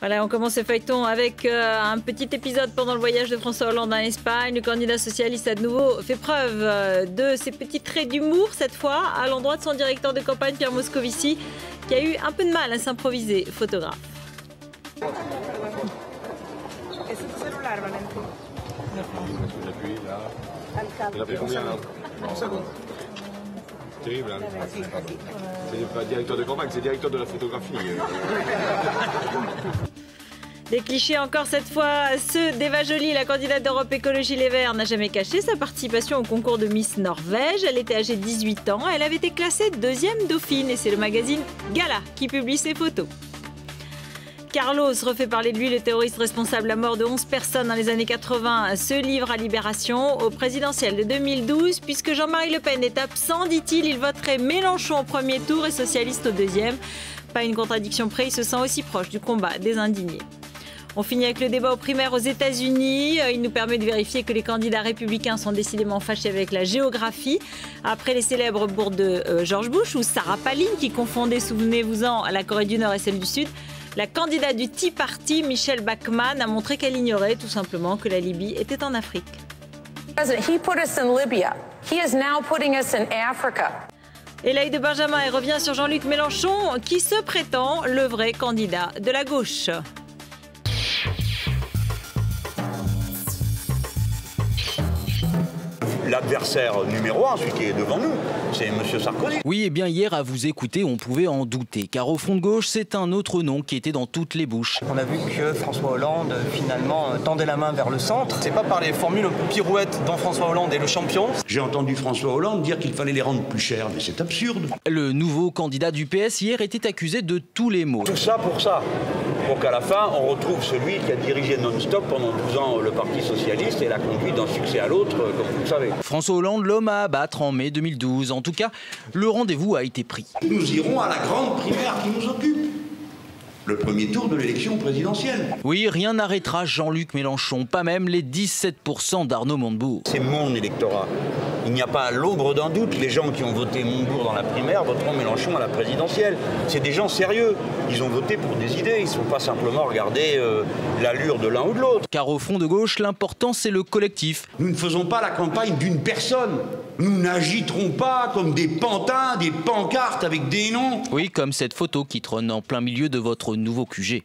Voilà, on commence ce feuilleton avec un petit épisode pendant le voyage de François Hollande en Espagne. Le candidat socialiste a de nouveau fait preuve de ses petits traits d'humour, cette fois à l'endroit de son directeur de campagne, Pierre Moscovici, qui a eu un peu de mal à s'improviser photographe. Terrible, hein. C'est pas directeur de campagne, c'est directeur de la photographie. Des clichés encore cette fois, ceux d'Eva Joly, la candidate d'Europe Écologie Les Verts, n'a jamais caché sa participation au concours de Miss Norvège. Elle était âgée de 18 ans, elle avait été classée deuxième dauphine et c'est le magazine Gala qui publie ses photos. Carlos refait parler de lui, le terroriste responsable de la mort de 11 personnes dans les années 80, se livre à Libération au présidentiel de 2012. Puisque Jean-Marie Le Pen est absent, dit-il, il voterait Mélenchon au premier tour et socialiste au deuxième. Pas une contradiction près, il se sent aussi proche du combat des indignés. On finit avec le débat aux primaires aux États-Unis. Il nous permet de vérifier que les candidats républicains sont décidément fâchés avec la géographie. Après les célèbres bourdes de George Bush ou Sarah Palin qui confondaient, souvenez-vous-en, la Corée du Nord et celle du Sud, la candidate du Tea Party, Michelle Bachmann, a montré qu'elle ignorait tout simplement que la Libye était en Afrique. He put us in Libya. He is now putting us in Africa. Et l'œil de Benjamin et revient sur Jean-Luc Mélenchon qui se prétend le vrai candidat de la gauche. L'adversaire numéro 1, celui qui est devant nous, c'est M. Sarkozy. Oui, et bien hier, à vous écouter, on pouvait en douter. Car au fond de gauche, c'est un autre nom qui était dans toutes les bouches. On a vu que François Hollande, finalement, tendait la main vers le centre. C'est pas par les formules pirouettes dont François Hollande est le champion. J'ai entendu François Hollande dire qu'il fallait les rendre plus chers, mais c'est absurde. Le nouveau candidat du PS hier était accusé de tous les maux. Tout ça, pour qu'à la fin, on retrouve celui qui a dirigé non-stop pendant 12 ans le Parti Socialiste et l'a conduit d'un succès à l'autre, comme vous le savez. François Hollande, l'homme à abattre en mai 2012. En tout cas, le rendez-vous a été pris. Nous irons à la grande primaire qui nous occupe. Le premier tour de l'élection présidentielle. Oui, rien n'arrêtera Jean-Luc Mélenchon, pas même les 17% d'Arnaud Montebourg. C'est mon électorat. Il n'y a pas à l'ombre d'un doute. Les gens qui ont voté Montebourg dans la primaire voteront Mélenchon à la présidentielle. C'est des gens sérieux. Ils ont voté pour des idées. Ils ne sont pas simplement regarder l'allure de l'un ou de l'autre. Car au fond de gauche, l'important c'est le collectif. Nous ne faisons pas la campagne d'une personne. Nous n'agiterons pas comme des pantins, des pancartes avec des noms. Oui, comme cette photo qui trône en plein milieu de votre nouveau QG.